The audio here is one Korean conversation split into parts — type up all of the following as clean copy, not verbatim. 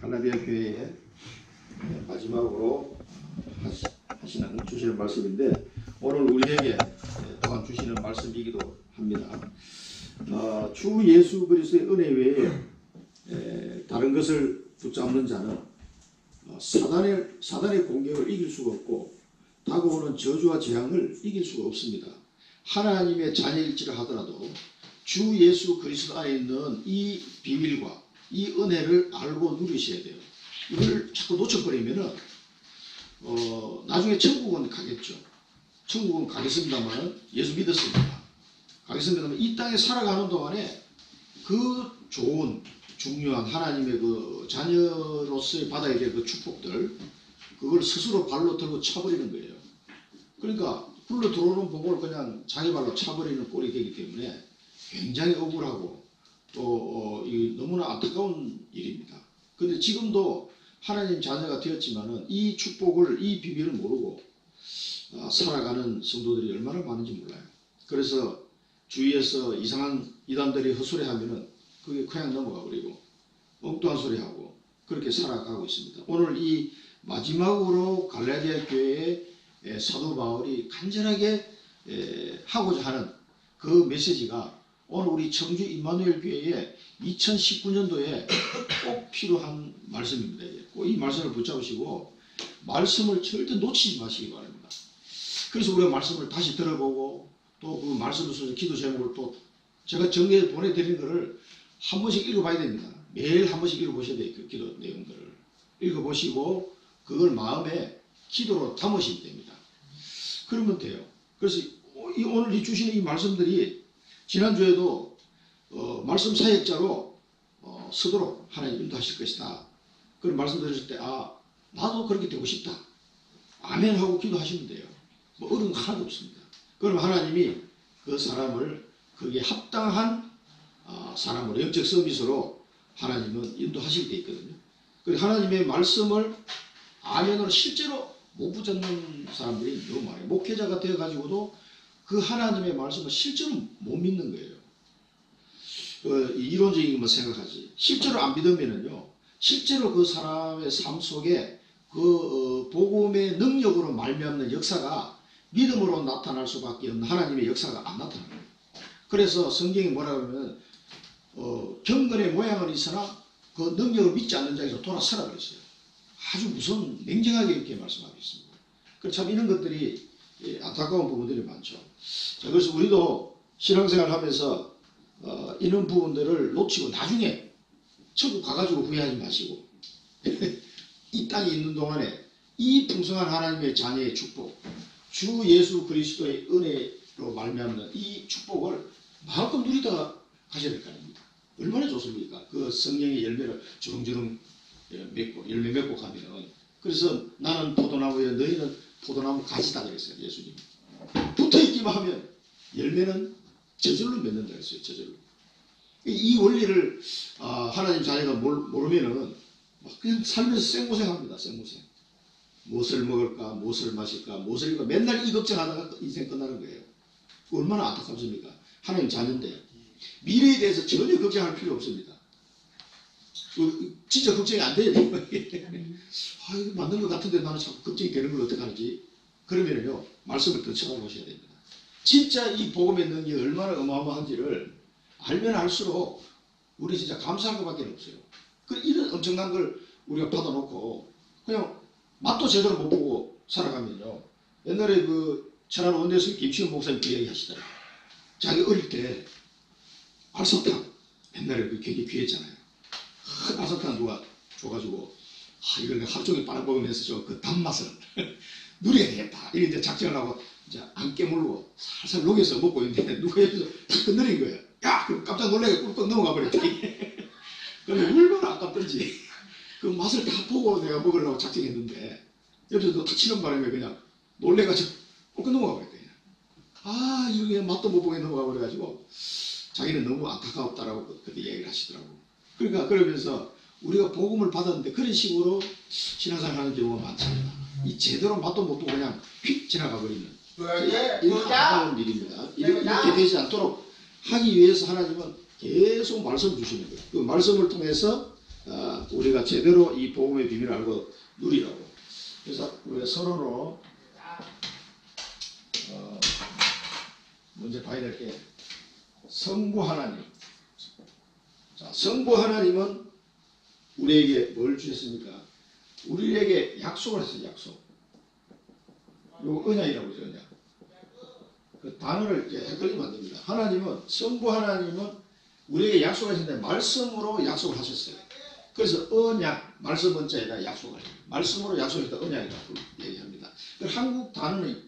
갈라디아 교회의 마지막으로 주시는 말씀인데, 오늘 우리에게 또한 주시는 말씀이기도 합니다. 주 예수 그리스도의 은혜 외에 다른 것을 붙잡는 자는 사단의 공격을 이길 수가 없고 다가오는 저주와 재앙을 이길 수가 없습니다. 하나님의 자녀일지라 하더라도 주 예수 그리스도 안에 있는 이 비밀과 이 은혜를 알고 누리셔야 돼요. 이걸 자꾸 놓쳐버리면은 나중에 천국은 가겠죠. 천국은 가겠습니다만, 예수 믿었습니다. 가겠습니다만, 이 땅에 살아가는 동안에 그 좋은 중요한 하나님의 그 자녀로서의 받아야 될 그 축복들, 그걸 스스로 발로 들고 차버리는 거예요. 그러니까 굴러 들어오는 복을 그냥 자기 발로 차버리는 꼴이 되기 때문에 굉장히 억울하고 또 너무나 안타까운 일입니다. 그런데 지금도 하나님 자녀가 되었지만은 이 축복을, 이 비밀을 모르고 살아가는 성도들이 얼마나 많은지 몰라요. 그래서 주위에서 이상한 이단들이 헛소리하면은 그게 그냥 넘어가 버리고 엉뚱한 소리하고 그렇게 살아가고 있습니다. 오늘 이 마지막으로 갈라디아 교회의 사도 바울이 간절하게 하고자 하는 그 메시지가 오늘 우리 청주 임마누엘 교회에 2019년도에 꼭 필요한 말씀입니다. 꼭 이 말씀을 붙잡으시고 말씀을 절대 놓치지 마시기 바랍니다. 그래서 우리가 말씀을 다시 들어보고 또 그 말씀을 통해서 기도 제목을 또 제가 정리해 보내드린 것을 한 번씩 읽어봐야 됩니다. 매일 한 번씩 읽어보셔야 돼요. 그 기도 내용들을 읽어보시고 그걸 마음에 기도로 담으시면 됩니다. 그러면 돼요. 그래서 오늘 이 주시는 이 말씀들이 지난주에도 말씀 사역자로 서도록 하나님 인도하실 것이다. 그런 말씀 들으실 때 나도 그렇게 되고 싶다. 아멘 하고 기도하시면 돼요. 뭐 어려운 거 하나도 없습니다. 그럼 하나님이 그 사람을 거기에 합당한 사람으로 영적 서비스로 하나님은 인도하시게 되어 있거든요. 그리고 하나님의 말씀을 아멘으로 실제로 못 붙잡는 사람들이 너무 많아요. 목회자가 되어가지고도 그 하나님의 말씀을 실제로 못 믿는 거예요. 이론적인 것만 생각하지. 실제로 안 믿으면은요, 실제로 그 사람의 삶 속에 그 복음의 능력으로 말미암는 역사가 믿음으로 나타날 수밖에 없는 하나님의 역사가 안 나타나요. 그래서 성경이 뭐라 그러면 경건의 모양은 있으나 그 능력을 믿지 않는 자에서 돌아서라 그랬어요. 아주 무서운, 냉정하게 이렇게 말씀하고 있습니다. 그래서 참 이런 것들이 안타까운 부분들이 많죠. 자, 그래서 우리도 신앙생활 하면서 이런 부분들을 놓치고 나중에 천국 가가지고 후회하지 마시고 이 땅에 있는 동안에 이 풍성한 하나님의 자녀의 축복, 주 예수 그리스도의 은혜로 말미암는 이 축복을 마음껏 누리다가 가셔야 될 거 아닙니까? 얼마나 좋습니까? 그 성령의 열매를 주렁주렁 맺고 열매 맺고 가면. 그래서 나는 포도나무에 너희는 포도나무 가지다 그랬어요. 예수님 붙어있기만 하면 열매는 저절로 맺는다 그랬어요. 저절로. 이 원리를 하나님 자녀가 모르면은 그냥 살면서 생고생합니다. 생고생. 무엇을 먹을까, 무엇을 마실까, 무엇을 입을까, 맨날 이 걱정하다가 인생 끝나는 거예요. 얼마나 안타깝습니까? 하나님 자녀인데 미래에 대해서 전혀 걱정할 필요 없습니다. 진짜 걱정이 안 돼요. 이거 맞는 것 같은데 나는 자꾸 걱정이 되는 걸 어떡하지? 그러면요, 말씀을 더 찾아보셔야 됩니다. 진짜 이 복음의 능력이 얼마나 어마어마한지를 알면 알수록 우리 진짜 감사할 것밖에 없어요. 이런 엄청난 걸 우리가 받아놓고 그냥 맛도 제대로 못 보고 살아가면요. 옛날에 그 천안 원내에서 김치훈 목사님 그 이야기 하시더라고요. 자기 어릴 때 알사탕, 옛날에 그 굉장히 귀했잖아요. 알사탕 누가 줘가지고 이걸 하루 종일 빨아먹으면서 그 단맛을 누려야 되겠다. 이렇게 이제 작정을 하고 이제 안 깨물고 살살 녹여서 먹고 있는데 누가 옆에서 탁 건드린 거예요. 야! 그럼 깜짝 놀라게 꿀꺽 넘어가 버렸더니 그런데 얼마나 아깝던지 그 맛을 다 보고 내가 먹으려고 작정했는데 옆에서 탁 치는 바람에 그냥 놀래가지고 꿀꺽 넘어가 버렸대요. 이거 그냥 맛도 못 보게 넘어가 버려가지고 자기는 너무 안타까웠다라고 그때 얘기를 하시더라고. 그러니까 그러면서 우리가 복음을 받았는데 그런 식으로 신앙생활 하는 경우가 많습니다. 이 제대로 맛도 못 보고 그냥 휙 지나가 버리는 이런 안타까운 일입니다. 이렇게 되지 않도록 하기 위해서 하나님은 계속 말씀을 주시는 거예요. 그 말씀을 통해서 우리가 제대로 이 복음의 비밀을 알고 누리라고. 그래서 우리가 서로로 먼저 봐야 될 게 성부 하나님. 자, 성부 하나님은 우리에게 뭘 주셨습니까? 우리에게 약속을 했어요. 약속. 이거 언약이라고 그러죠. 언약. 그 단어를 이제 헷갈리면 안 됩니다. 하나님은, 성부 하나님은 우리에게 약속하셨는데 말씀으로 약속을 하셨어요. 그래서 언약, 말씀 원자에다 약속을 해요. 말씀으로 약속했다 언약이라고 얘기합니다. 한국 단어는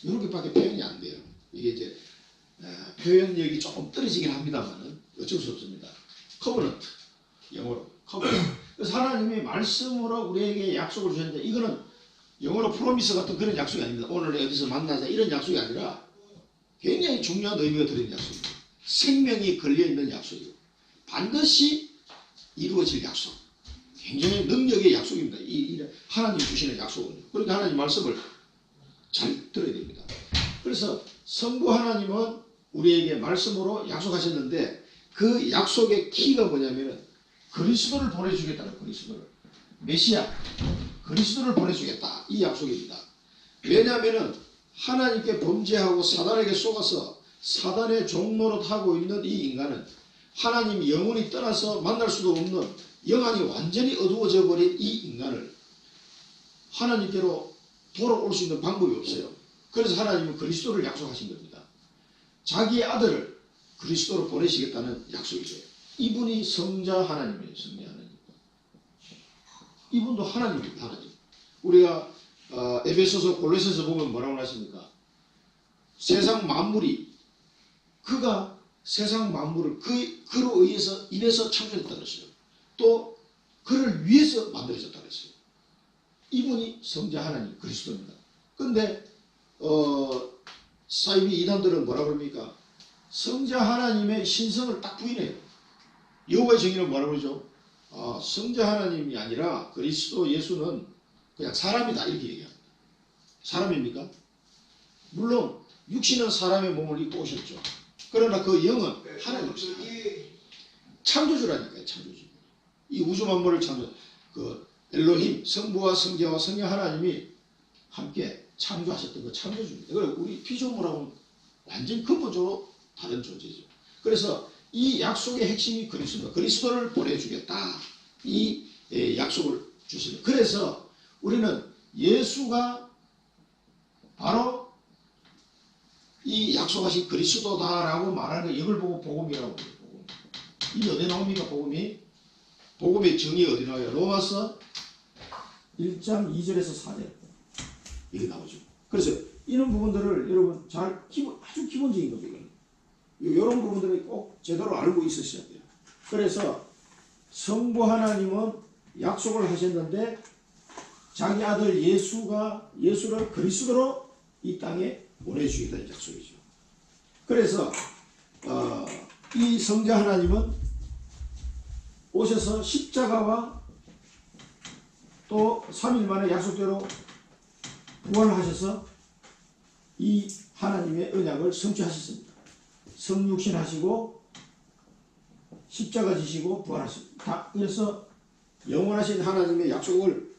이렇게밖에 표현이 안 돼요. 이게 이제 표현력이 조금 떨어지긴 합니다만 어쩔 수 없습니다. 커버넌트, 영어로 커버넌트. 그래서 하나님이 말씀으로 우리에게 약속을 주셨는데 이거는 영어로 프로미스 같은 그런 약속이 아닙니다. 오늘 어디서 만나자 이런 약속이 아니라 굉장히 중요한 의미가 들어있는 약속입니다. 생명이 걸려있는 약속이고 반드시 이루어질 약속. 굉장히 능력의 약속입니다. 이 하나님 주시는 약속은요. 그러니까 하나님 말씀을 잘 들어야 됩니다. 그래서 성부 하나님은 우리에게 말씀으로 약속하셨는데 그 약속의 키가 뭐냐면 그리스도를 보내주겠다는 그리스도를. 메시아, 그리스도를 보내주겠다. 이 약속입니다. 왜냐하면 하나님께 범죄하고 사단에게 속아서 사단의 종노릇 하고 있는 이 인간은 하나님 영혼이 떠나서 만날 수도 없는 영안이 완전히 어두워져 버린 이 인간을 하나님께로 돌아올 수 있는 방법이 없어요. 그래서 하나님은 그리스도를 약속하신 겁니다. 자기의 아들을 그리스도로 보내시겠다는 약속이죠. 이분이 성자 하나님이에요. 성자 하나님. 이분도 하나님입니다. 하나님. 우리가 에베소서 골로새서 보면 뭐라고 하십니까? 세상 만물이 그가 세상 만물을 그로 의해서 인해서 창조했다 그랬어요. 또 그를 위해서 만들어졌다 그랬어요. 이분이 성자 하나님 그리스도입니다. 근데 사이비 이단들은 뭐라 그럽니까? 성자 하나님의 신성을 딱 부인해요. 여호와의 정의는 뭐라고 그러죠? 성자 하나님이 아니라 그리스도 예수는 그냥 사람이다 이렇게 얘기합니다. 사람입니까? 물론 육신은 사람의 몸을 입고 오셨죠. 그러나 그 영은 하나님이십니다. 창조주라니까요. 창조주. 이 우주 만물을 창조. 그 엘로힘 성부와 성자와 성령 하나님이 함께 창조하셨던 그 창조주입니다. 우리 피조물하고는 완전 근본적으로 다른 존재죠. 그래서 이 약속의 핵심이 그리스도입니다. 그리스도를 보내주겠다. 이 약속을 주시는. 그래서 우리는 예수가 바로 이 약속하신 그리스도다라고 말하는 거 이걸 보고 복음이라고 해요. 복음. 이게 어디 나옵니까? 복음이? 복음의 정의 어디 나와요? 로마서 1장 2절에서 4절 이게 나오죠. 그래서 이런 부분들을 여러분 아주 기본적인 겁니다. 이런 부분들을 꼭 제대로 알고 있으셔야 돼요. 그래서 성부 하나님은 약속을 하셨는데 자기 아들 예수를 그리스도로 이 땅에 보내주겠다는 약속이죠. 그래서 이 성자 하나님은 오셔서 십자가와 또 3일 만에 약속대로 부활하셔서 이 하나님의 언약을 성취하셨습니다. 성육신 하시고 십자가 지시고 부활하셨습니다. 그래서 영원하신 하나님의 약속을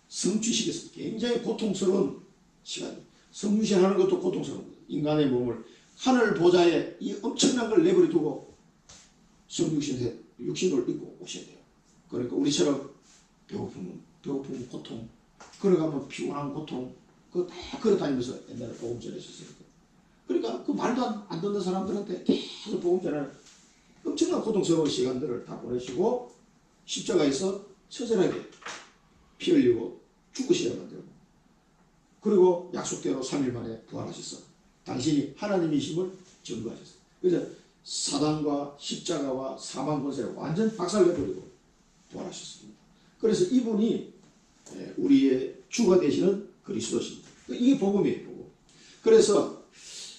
성취시켰습니다. 굉장히 고통스러운 시간입니다. 성육신 하는 것도 고통스러운 거예요. 인간의 몸을 하늘 보좌에 이 엄청난 걸 내버려 두고 육신을 입고 오셔야 돼요. 그러니까 우리처럼 배고픔 고통, 걸어가면 피곤한 고통, 그거 다 걸어다니면서 옛날에 복음 전해주셨으니까. 그러니까 그 말도 안 듣는 사람들한테 계속 복음 전하는 엄청난 고통스러운 시간들을 다 보내시고 십자가에서 처절하게 피 흘리고 죽으셔야만 되고 그리고 약속대로 3일 만에 부활하셨어. 당신이 하나님이심을 증거하셨어. 그래서 사단과 십자가와 사망 권세를 완전 박살내버리고 부활하셨습니다. 그래서 이분이 우리의 주가 되시는 그리스도십니다. 이게 복음이에요. 복음. 그래서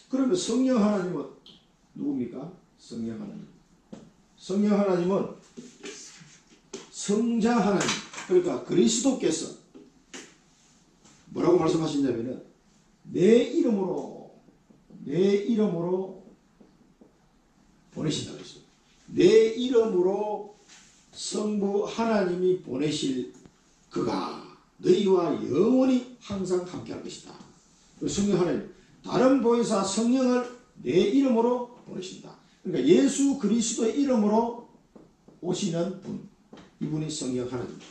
그러면 성령 하나님은 누굽니까? 성령 하나님. 성령 하나님은 성자 하나님. 그러니까 그리스도께서 뭐라고 말씀하셨냐면은 내 이름으로 보내신다고 했어요. 내 이름으로 성부 하나님이 보내실 그가 너희와 영원히 항상 함께할 것이다. 성령 하나님, 다른 보혜사 성령을 내 이름으로 보내신다. 그러니까 예수 그리스도의 이름으로 오시는 분, 이분이 성령 하나님입니다.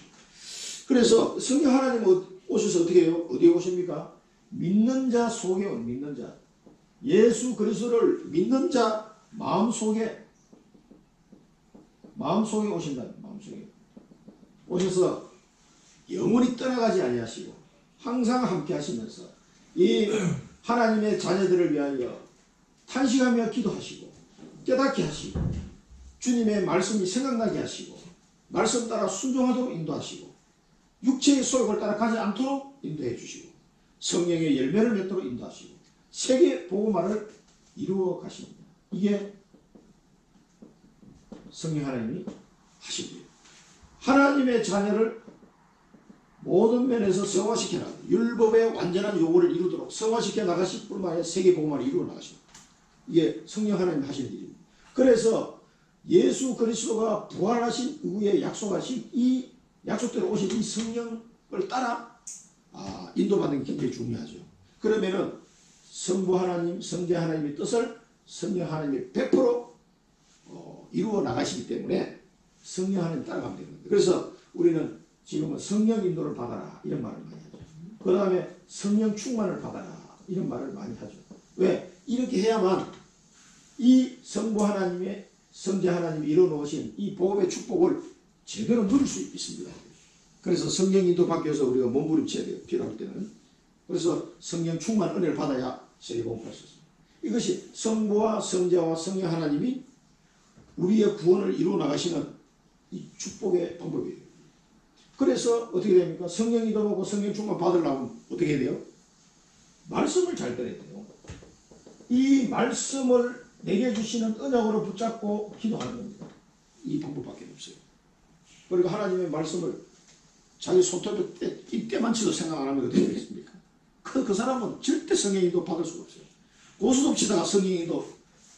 그래서 성령 하나님 오셔서 어떻게 해요? 어디에 오십니까? 믿는 자 속에 온, 믿는 자. 예수 그리스도를 믿는 자 마음속에 오신다. 마음속에 오셔서 영원히 떠나가지 아니하시고 항상 함께 하시면서 이 하나님의 자녀들을 위하여 탄식하며 기도하시고 깨닫게 하시고 주님의 말씀이 생각나게 하시고 말씀 따라 순종하도록 인도하시고 육체의 소욕을 따라 가지 않도록 인도해 주시고 성령의 열매를 맺도록 인도하시고 세계 복음화를 이루어 가십니다. 이게 성령 하나님이 하신 거예요. 하나님의 자녀를 모든 면에서 성화시켜 나가고 율법의 완전한 요구를 이루도록 성화시켜 나가실 뿐만 아니라 세계 복음화를 이루어 나가십니다. 이게 성령 하나님이 하시는 일입니다. 그래서 예수 그리스도가 부활하신 이후에 약속하신 이 약속대로 오신 이 성령을 따라 인도받는 게 굉장히 중요하죠. 그러면은 성부 하나님, 성자 하나님의 뜻을 성령 하나님이 100% 이루어 나가시기 때문에 성령 하나님 따라가면 되는 겁니다. 그래서 우리는 지금은 성령 인도를 받아라 이런 말을 많이 하죠. 그 다음에 성령 충만을 받아라 이런 말을 많이 하죠. 왜? 이렇게 해야만 이 성부 하나님의 성자 하나님이 이루어놓으신 이 복음의 축복을 제대로 누릴 수 있습니다. 그래서 성령 인도 받기 위해서 우리가 몸부림쳐야 돼요. 필요할 때는. 그래서 성령 충만 은혜를 받아야 세계복음할 수 있습니다. 이것이 성부와 성자와 성령 하나님이 우리의 구원을 이루어 나가시는 이 축복의 방법이에요. 그래서 어떻게 됩니까? 성령 인도 받고 성령 충만 받으려면 어떻게 해야 돼요? 말씀을 잘 들어야 돼요. 이 말씀을 내게 주시는 언약으로 붙잡고 기도하는 겁니다. 이 방법밖에 없어요. 그러니까 하나님의 말씀을 자기 손톱에 입대만치도 생각 안 하면 어떻게 되겠습니까? 그 사람은 절대 성령인도 받을 수가 없어요. 고스톱 치다가 성령인도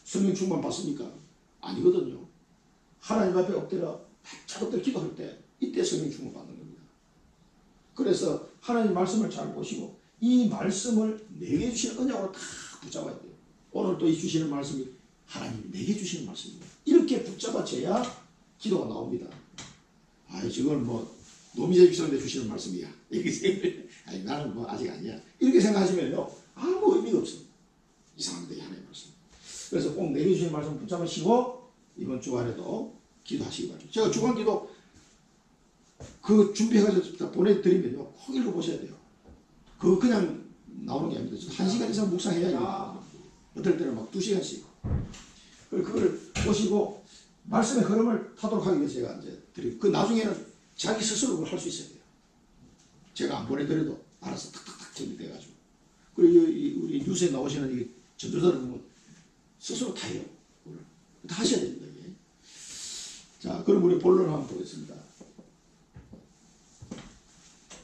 성령 충만 받습니까? 아니거든요. 하나님 앞에 엎드려 바짝 엎드려 기도할 때 이때 성령 충만 받는 겁니다. 그래서 하나님 말씀을 잘 보시고 이 말씀을 내게 주시는 언약으로 다 붙잡아야 돼요. 오늘 또 이 주시는 말씀이 하나님 내게 주시는 말씀입니다. 이렇게 붙잡아줘야 기도가 나옵니다. 지금 노미제 주시는데 주시는 말씀이야. 이렇게 나는 아직 아니야. 이렇게 생각하시면요 아무 의미가 없습니다. 이상한데 하나님 말씀. 그래서 꼭 내게 주시는 말씀 붙잡으시고 이번 주간에도 기도하시기 바랍니다. 제가 주간 기도 그 준비해가지고 보내드리면요 꼭 읽어보셔야 돼요. 그거 그냥 나오는 게 아닙니다. 1시간 이상 묵상해야 됩니다. 어떨 때는 막 2시간씩. 그걸 보시고 말씀의 흐름을 타도록 하기 위해서 제가 이제 드리고 그 나중에는 자기 스스로 그걸 할 수 있어야 돼요. 제가 안 보내드려도 알아서 탁탁탁 정리돼가지고. 그리고 우리 뉴스에 나오시는 이 전도사들 보면 스스로 다 해요. 다 하셔야 됩니다. 이게. 자, 그럼 우리 본론을 한번 보겠습니다.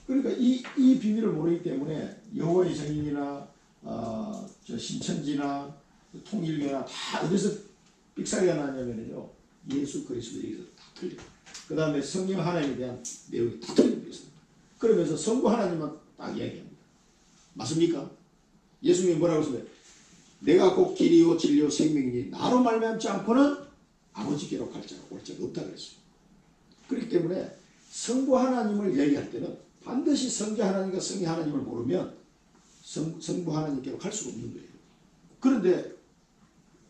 그러니까 이 비밀을 모르기 때문에 여호와의 증인이나 신천지나 통일교나 다 어디서 삑사리가 나냐면요 예수 그리스도 얘기가 다 틀려요. 그 다음에 성령 하나님에 대한 내용이 다 틀리고 있습니다. 그러면서 성부 하나님만 딱 이야기합니다. 맞습니까? 예수님이 뭐라고 했습니까? 내가 곧 길이요 진리요 생명이니 나로 말미암지 않고는 아버지께로 갈 자가 올 자가 없다 그랬어요. 그렇기 때문에 성부 하나님을 얘기할 때는 반드시 성자 하나님과 성령 하나님을 모르면 성부 하나님께로 갈 수가 없는 거예요. 그런데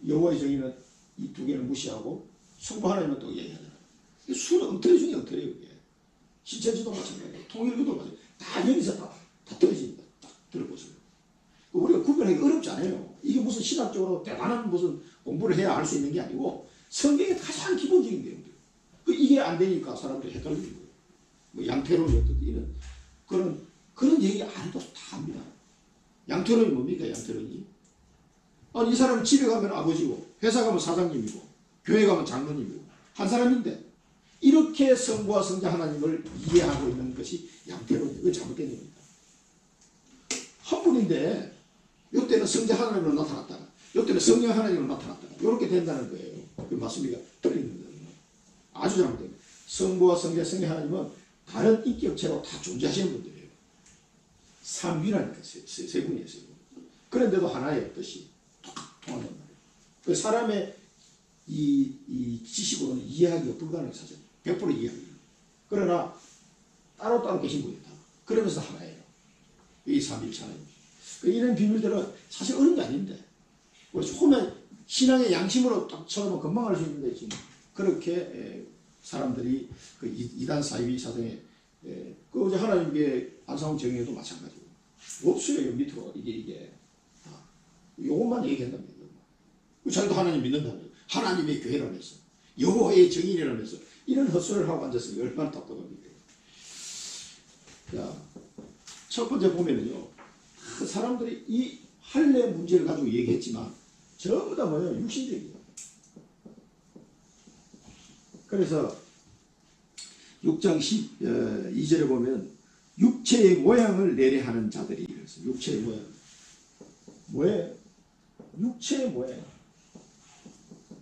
여호와의 정의는 이 두 개를 무시하고 성부 하나님은 또 얘기하잖아요. 수는 엉터리 중에 엉터리예요. 신천지도 마찬가지예요. 통일교도 마찬가지예요. 다 여기서 다 떨어집니다. 딱 들어보세요. 우리가 구별하기 어렵지 않아요. 이게 무슨 신학적으로 대단한 무슨 공부를 해야 알 수 있는 게 아니고 성경의 가장 기본적인 내용들. 이게 안 되니까 사람들이 헷갈리는 거예요. 양태론이었든 이런 그런 얘기 안 해도 다 합니다. 양태론이 뭡니까? 양태론이 이 사람은 집에 가면 아버지고 회사 가면 사장님이고 교회 가면 장로님이고 한 사람인데 이렇게 성부와 성자 하나님을 이해하고 있는 것이 양태론이에요. 그건 잘못된 얘기입니다. 한 분인데 이때는 성자 하나님으로 나타났다가 이때는 성령 하나님으로 나타났다가 이렇게 된다는 거예요. 그게 맞습니까? 틀린 겁니다. 아주 잘못됩니다. 성부와 성자 성령 하나님은 다른 인격체로 다 존재하시는 분들이에요. 삼위라니까 세 분이에요. 세 분. 그런데도 하나의 뜻이 통한단 말이에요. 그 사람의 이 지식으로는 이해하기가 불가능한 사실. 100% 이해하기가. 그러나 따로따로 계신 분이다. 그러면서 하나예요. 이 삼위일체 하나님. 이런 비밀들은 사실 어려운 게 아닌데 우리 처음에 신앙의 양심으로 딱 쳐다보면 금방 알 수 있는데 지금 그렇게 사람들이 그 이단 사이비 사상에 그 어제 하나님께 안상훈 정의도 마찬가지고 없어요. 밑으로 이게 요것만 얘기한답니다. 자기도 하나님 믿는다며 하나님의 교회라면서 여호와의 정인이라면서 이런 헛소리를 하고 앉았으니 얼마나 답답합니까? 자, 첫 번째 보면은요, 그 사람들이 이 할례 문제를 가지고 얘기했지만 전부 다 뭐예요? 육신적이에요. 그래서 6장 12절에 보면 육체의 모양을 내려하는 자들이 그래서 육체의 모양 뭐예요? 육체의 모양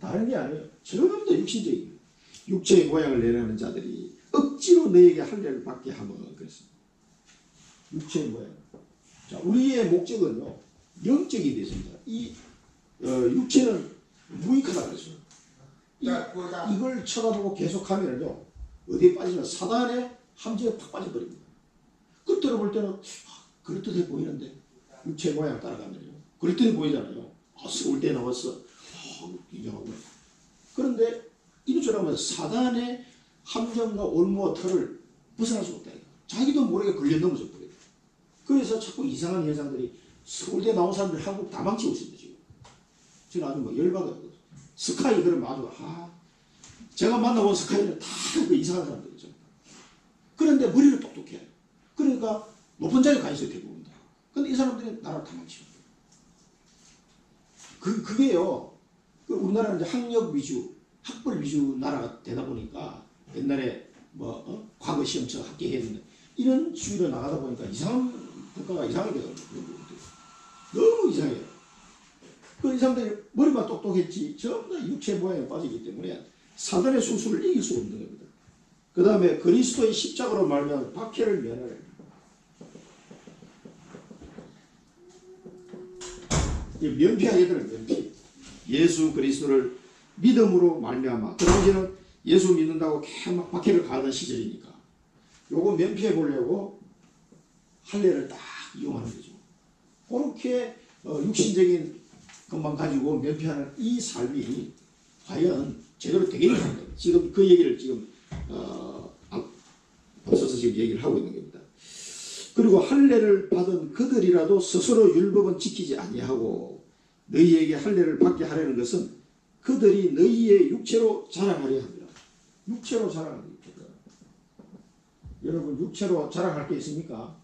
다른 게 아니에요. 전부 다 육신적이에요. 육체의 모양을 내려하는 자들이 억지로 너에게 할례를 받게 하면 그렇습니다. 육체의 모양. 자, 우리의 목적은요 영적인 데 있습니다. 이 육체는 무익하다 그랬어요. 이걸 쳐다보고 계속하면요 어디에 빠지면 사단의 함정에 팍 빠져버립니다. 끝으로 볼 때는 그럴듯해 보이는데 육체 모양 따라가면요 그럴듯해 보이잖아요. 서울대 나왔어. 굉장하고. 그런데 이것처럼 사단의 함정과 올무와 털을 벗어날 수 없다. 자기도 모르게 걸려 넘어져 버려요. 그래서 자꾸 이상한 현상들이 서울대 나온 사람들이 한국 다 망치고 있습니다. 지금 아주 뭐 열받아요. 스카이 그런 아주 제가 만나본 스카이는 다 그 이상한 사람들이죠. 그런데 머리를 똑똑해요. 그러니까 높은 자리에 가 있어요 대부분 다. 근데 이 사람들이 나라를 다 망치고. 그게요. 우리나라는 이제 학력 위주, 학벌 위주 나라가 되다 보니까 옛날에 과거 시험처 합격해야 된다. 이런 주의로 나가다 보니까 이상한 국가가 이상하게 되더라고요. 너무 이상해요. 이 사람들이 머리만 똑똑했지 전부 다 육체 모양에 빠지기 때문에 사단의 수술을 이길 수 없는 겁니다. 그 다음에 그리스도의 십자가로 말하면 박해를 면하래. 면피하게 되는 면피. 예수 그리스도를 믿음으로 말미암아 그 당시에는 예수 믿는다고 막 박해를 가하던 시절이니까 요거 면피해 보려고 할례를 딱 이용하는 거죠. 그렇게 육신적인 것만 가지고 면피하는 이 삶이 과연 제대로 되겠냐. 지금 그 얘기를 지금 앞서서 지금 얘기를 하고 있는 겁니다. 그리고 할례를 받은 그들이라도 스스로 율법은 지키지 아니하고 너희에게 할례를 받게 하려는 것은 그들이 너희의 육체로 자랑하려 합니다. 육체로 자랑하려 합니다. 여러분 육체로 자랑할 게 있습니까?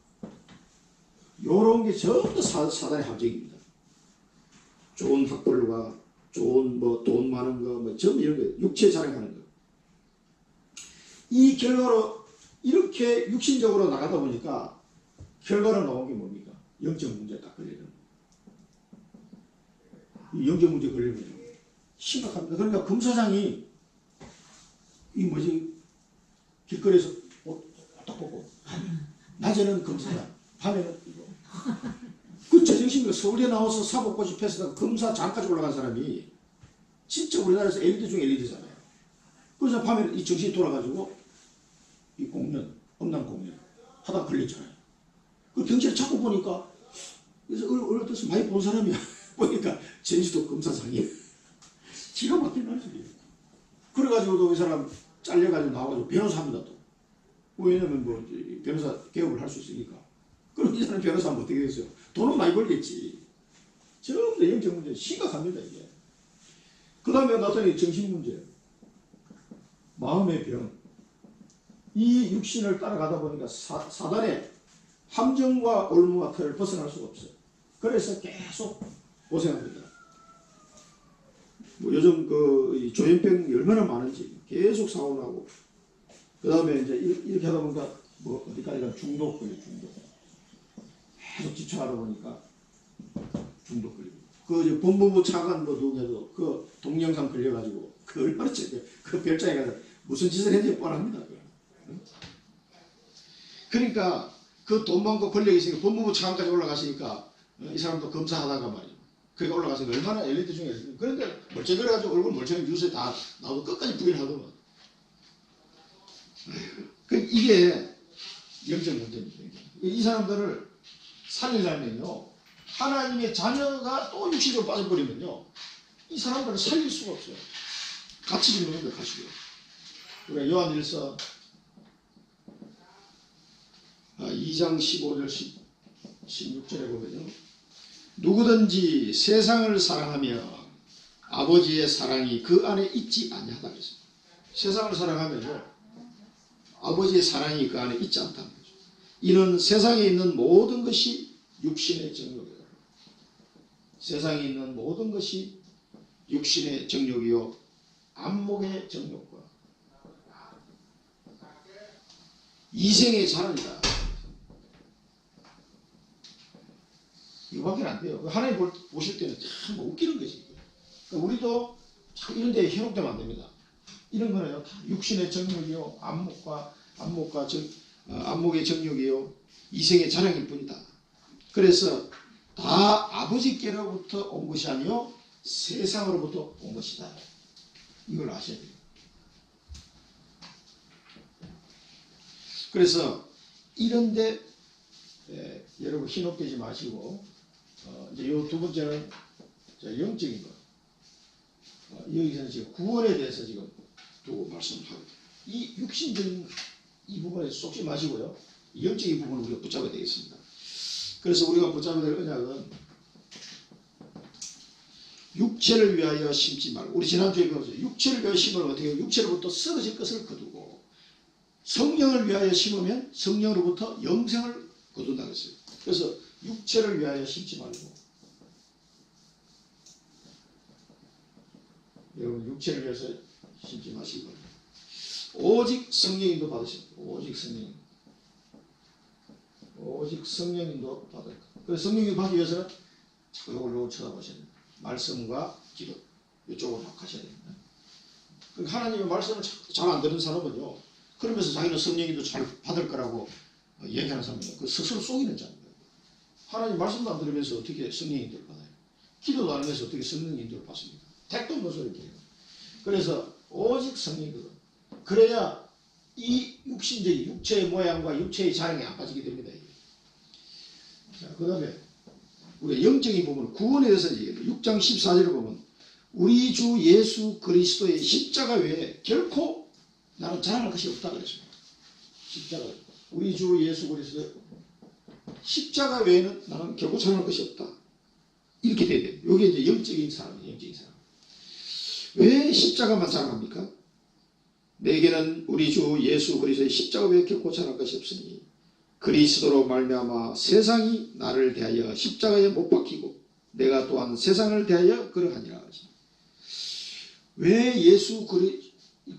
요런 게 전부 사단의 함정입니다. 좋은 학벌과 좋은 돈 많은 거 전부 이런 거 육체 자랑하는 거. 이 결과로 이렇게 육신적으로 나가다 보니까 결과로 나온 게 뭡니까? 영적 문제 딱 걸리는. 이 영적 문제 걸리면 심각합니다. 그러니까 검사장이 이 뭐지 길거리에서 딱 보고 낮에는 검사장, 밤에는 이거. 그 제정신이 서울에 나와서 사법고시 패스하고 검사장까지 올라간 사람이 진짜 우리나라에서 엘리트 중에 엘리트잖아요. 그래서 밤에 이 정신이 돌아가지고 이 공연, 음란 공연 하다 걸렸잖아요. 그 경찰이 자꾸 보니까 그래서 얼핏 많이 본 사람이야. 보니까 제주도 검사장이에요. 기가 막힌 말이에요. 그래가지고도 이 사람 잘려가지고 나와가지고 변호사합니다 또. 왜냐면 뭐 변호사 개업을 할 수 있으니까. 그럼 이 사람 변호사하면 어떻게 됐어요? 돈은 많이 벌겠지. 전부 다 영적 문제 심각합니다 이게. 그 다음에 나타나는 정신 문제, 마음의 병. 이 육신을 따라가다 보니까 사단의 함정과 올무와 틀을 벗어날 수가 없어요. 그래서 계속 고생합니다. 뭐 요즘 그 조현병이 얼마나 많은지 계속 사고 나고, 그 다음에 이제 이렇게 하다 보니까 뭐 어디까지 가 중독 걸려. 계속 집착하다 보니까 중독 걸리고. 그 이제 법무부 차관 뭐 누구냐도 그 동영상 걸려가지고 그 얼마나 그 별장에 가서 무슨 짓을 했는지 뻔합니다. 그러니까 그 돈 많고 권력이 있으니까 법무부 차관까지 올라갔으니까 이 사람도 검사하다가 말이에요. 그러니까 올라가서 얼마나 엘리트 중에 있어요. 그런데 멀쩡해가지고 얼굴 멀쩡한 뉴스에 다 나오고 끝까지 부인하더만. 이게 영적 문제입니다. 이 사람들을 살리려면요, 하나님의 자녀가 또 육신으로 빠져버리면요, 이 사람들을 살릴 수가 없어요. 같이 죽는 겁니다. 같이 죽어요. 우리가 요한일서 2장 15절 16절에 보면요, 누구든지 세상을 사랑하며 아버지의 사랑이 그 안에 있지 아니하다 그랬습니다. 세상을 사랑하면요, 아버지의 사랑이 그 안에 있지 않다는 거죠. 이는 세상에 있는 모든 것이 육신의 정욕이다. 세상에 있는 모든 것이 육신의 정욕이요 안목의 정욕과 이생의 자랑이다. 이거밖에 안 돼요. 하나님 보실 때는 참 웃기는 거지. 그러니까 우리도 참 이런 데 현혹되면 안 됩니다. 이런 거는요, 다 육신의 정욕이요 안목의 정욕이요 이생의 자랑일 뿐이다. 그래서 다 아버지께로부터 온 것이 아니요 세상으로부터 온 것이다. 이걸 아셔야 돼요. 그래서 이런데 여러분 현혹되지 마시고 이제 요 두 번째는 영적인 것. 여기서는 지금 구원에 대해서 지금 두고 말씀을 하고 이 육신적인 이 부분에 쏙지 마시고요. 영적인 부분을 우리가 붙잡아야 되겠습니다. 그래서 우리가 붙잡아야 될 언약은 육체를 위하여 심지 말고, 우리 지난주에 배웠어요. 육체를 위하여 심으면 어떻게 해요? 육체로부터 썩어질 것을 거두고 성령을 위하여 심으면 성령으로부터 영생을 거둔다 그랬어요. 그래서 육체를 위하여 심지 말고, 여러분 육체를 위해서 심지 마시고 오직 성령인도 받으십니다. 오직 성령인도 받을 것. 그래서 성령인도 받기 위해서는 자꾸 이걸 쳐다보셔야 됩니다. 말씀과 기도 이쪽으로 가셔야 됩니다. 그러니까 하나님의 말씀을 잘 안 듣는 사람은요, 그러면서 자기는 성령인도 잘 받을 거라고 얘기하는 사람은요, 그 스스로 속이는 자입니다. 하나님 말씀도 안 들으면서 어떻게 성령인도를 받아요? 기도도 안 하면서 어떻게 성령인도를 받습니까? 택도 없는 소리 이렇게 해요. 그래서 오직 성령이거든. 그래야 이 육신적인 육체의 모양과 육체의 자랑에 안 빠지게 됩니다. 자, 그 다음에 우리 영적인 부분 구원에 대해서 얘기해요. 6장 14절을 보면 우리 주 예수 그리스도의 십자가 외에 결코 나는 자랑할 것이 없다 그랬습니다. 십자가, 우리 주 예수 그리스도의 십자가 외에는 나는 결코 자랑할 것이 없다. 이렇게 돼야 돼요. 이게 이제 영적인 사람이에요. 영적인 사람. 왜 십자가만 자랑합니까? 내게는 우리 주 예수 그리스도의 십자가 외에 결코 자랑할 것이 없으니 그리스도로 말미암아 세상이 나를 대하여 십자가에 못 박히고 내가 또한 세상을 대하여 그러하니라. 왜 예수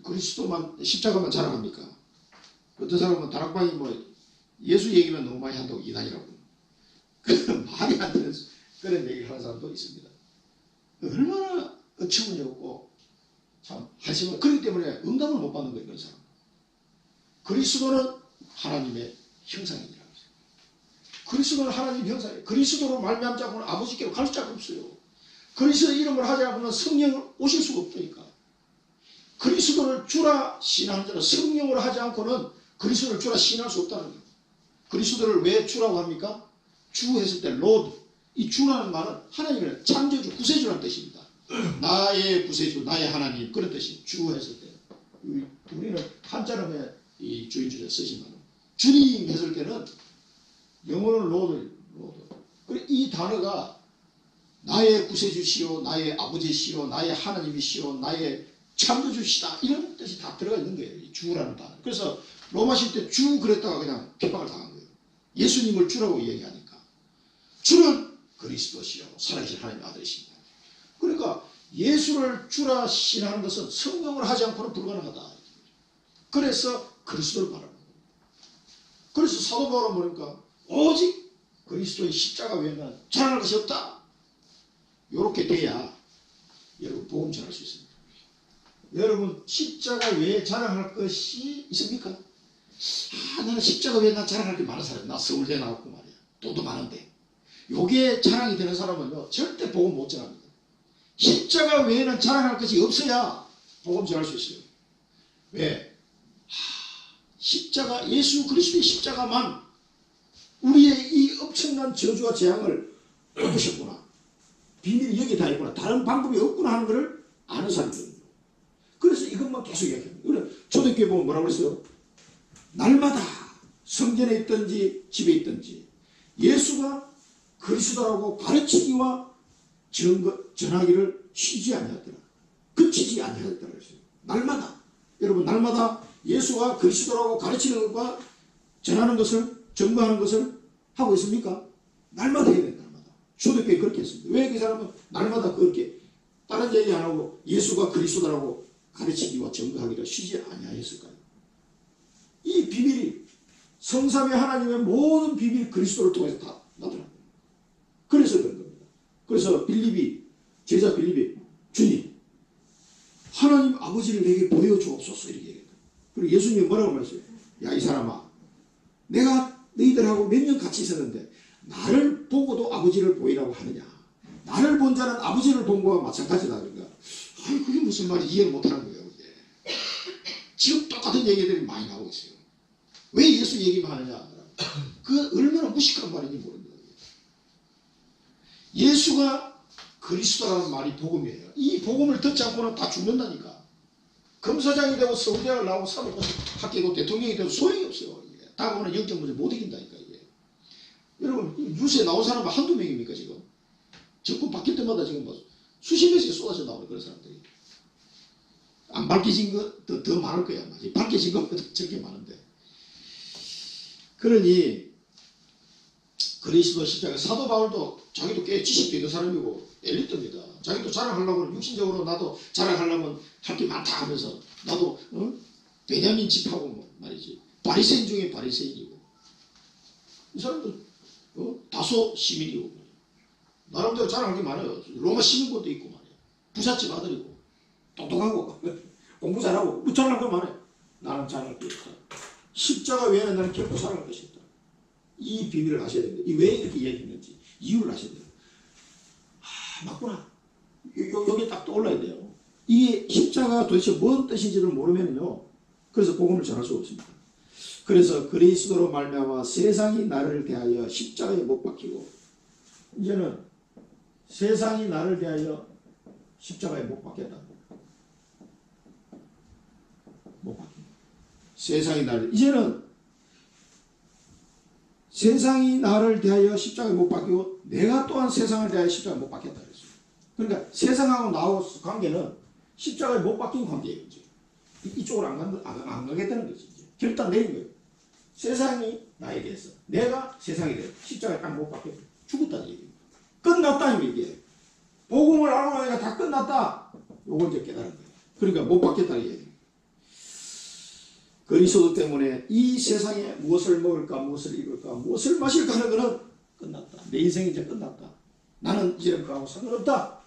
그리스도만 십자가만 자랑합니까? 어떤 사람은 다락방이 예수 얘기만 너무 많이 한다고 이단이라고 말이 안 되는 그런 얘기를 하는 사람도 있습니다. 얼마나 어처구니 없고 참 하지만 그렇기 때문에 응답을 못 받는 거예요. 그런 사람. 그리스도는 하나님의 형상이라고 했어요. 그리스도는 하나님의 형상이에요. 그리스도로 말미암지 않고는 아버지께로 갈 수가 없어요. 그리스도의 이름을 하지 않고는 성령을 오실 수가 없으니까. 그리스도를 주라 신하는 자는 성령으로 하지 않고는 그리스도를 주라 신할 수 없다는 거예요. 그리스도를 왜 주라고 합니까? 주 했을 때 로드. 이 주라는 말은 하나님의 창조주, 구세주라는 뜻입니다. 나의 구세주, 나의 하나님, 그런 뜻이 주 했을 때. 우리는 한자로 이 주인주자 쓰지만 주님 했을 때는 영어로는 로드. 이 단어가 나의 구세주시오, 나의 아버지시오, 나의 하나님이시오, 나의 창조주시다, 이런 뜻이 다 들어가 있는 거예요. 이 주라는 단어. 그래서 로마시 때 주 그랬다가 그냥 핍박을 당한 거예요. 예수님을 주라고 얘기하니까. 주는 그리스도시요 살아계신 하나님의 아들이십니다. 그러니까 예수를 주라 신하는 것은 성령을 하지 않고는 불가능하다. 그래서 그리스도를 바라는 거예요. 그래서 사도 바울은 뭐니까 오직 그리스도의 십자가 외에는 자랑할 것이 없다. 이렇게 돼야 여러분 복음 전할 수 있습니다. 여러분 십자가 외에 자랑할 것이 있습니까? 나는 십자가 외에 난 자랑할 게 많은 사람. 나 서울대 나왔고 말이야. 돈도 많은데. 요게 자랑이 되는 사람은요 절대 복음 못 전합니다. 십자가 외에는 자랑할 것이 없어야 복음 전할 수 있어요. 왜? 십자가, 예수 그리스도의 십자가만 우리의 이 엄청난 저주와 재앙을 꺾으셨구나. 비밀이 여기 다 있구나. 다른 방법이 없구나 하는 것을 아는 사람들입니다. 그래서 이것만 계속 이야기합니다. 초대교회 보면 뭐라고 그랬어요? 날마다 성전에 있든지 집에 있든지 예수가 그리스도라고 가르치기와 전하기를 쉬지 아니하더라. 그치지 아니하더라 그랬어요. 날마다. 여러분 날마다 예수가 그리스도라고 가르치는 것과 전하는 것을 증거하는 것을 하고 있습니까? 날마다 해야 된다. 날마다. 초대교회 그렇게 했습니다. 왜 그 사람은 날마다 그렇게 다른 얘기 안 하고 예수가 그리스도라고 가르치기와 증거하기를 쉬지 아니하였을까요? 이 비밀이 성삼위 하나님의 모든 비밀이 그리스도를 통해서 다 나타납니다. 그래서 그런 겁니다. 그래서 제자 빌립이 주님 하나님 아버지를 내게 보여주옵소서 이렇게 얘기했다. 그리고 예수님이 뭐라고 말했어요? 야 이 사람아 내가 너희들하고 몇 년 같이 있었는데 나를 보고도 아버지를 보이라고 하느냐. 나를 본 자는 아버지를 본 거와 마찬가지다. 그러니까 아니 그게 무슨 말이 이해를 못하는 거예요. 이게. 지금 똑같은 얘기들이 많이 나오고 있어요. 왜 예수 얘기만 하느냐. 그 얼마나 무식한 말인지 모릅니다. 예수가 그리스도라는 말이 복음이에요. 이 복음을 듣지 않고는 다 죽는다니까. 검사장이 되고 서울대학을 나오고 사법 학교고 대통령이 되고 소용이 없어요. 다 보면 영적 문제 못 이긴다니까 이게. 여러분 뉴스에 나온 사람은 한두 명입니까 지금? 정권 바뀔 때마다 지금 뭐 수십 명씩 쏟아져 나오는 그런 사람들이. 안 밝혀진 거 더 많을 거야. 밝혀진 것보다 저렇게 많은데. 그러니 그리스도 십자가 사도 바울도 자기도 꽤 지식도 있는 사람이고 엘리트입니다. 자기도 자랑하려고 육신적으로 나도 자랑하려면 할 게 많다 하면서 나도 베냐민 집하고 뭐 말이지 바리새인 중에 바리새인이고 이 사람도 다소 시민이고 나름대로 자랑할 게 많아요. 로마 시민권도 있고 말이야. 부잣집 아들이고 똑똑하고 공부 잘하고 뭐 자랑할 거 많아요. 나는 자랑할 게 없다. 십자가 외에는 나는 결코 자랑할 것이 없다. 이 비밀을 아셔야 됩니다. 이 왜 이렇게 얘기했는지 이유를 아셔야 돼요. 맞구나. 여기 딱 떠올라야 돼요. 이게 십자가가 도대체 뭔 뜻인지를 모르면요. 그래서 복음을 전할 수가 없습니다. 그래서 그리스도로 말미암아 세상이 나를 대하여 십자가에 못 박히고 이제는 세상이 나를 대하여 십자가에 못 박혔다. 못 박힌다. 세상이 나를 대하여 십자가에 못 박히고 내가 또한 세상을 대하여 십자가에 못 박혔다 그랬어요. 그러니까 세상하고 나하고 관계는 십자가에 못 박힌 관계예요. 이제. 이쪽으로 안 가겠다는 거지. 이제. 결단 내린 거예요. 세상이 나에 대해서 내가 세상에 대해서 십자가에 딱 못 박혀 죽었다는 얘기입니다. 끝났다는 얘기예요. 복음을 알고 나니까 다 끝났다. 요걸 이제 깨달은 거예요. 그러니까 못 박혔다는 얘기예요. 그리스도 때문에 이 세상에 무엇을 먹을까 무엇을 입을까 무엇을 마실까 하는 것은 끝났다. 내 인생이 이제 끝났다. 나는 이제 그하고 상관없다.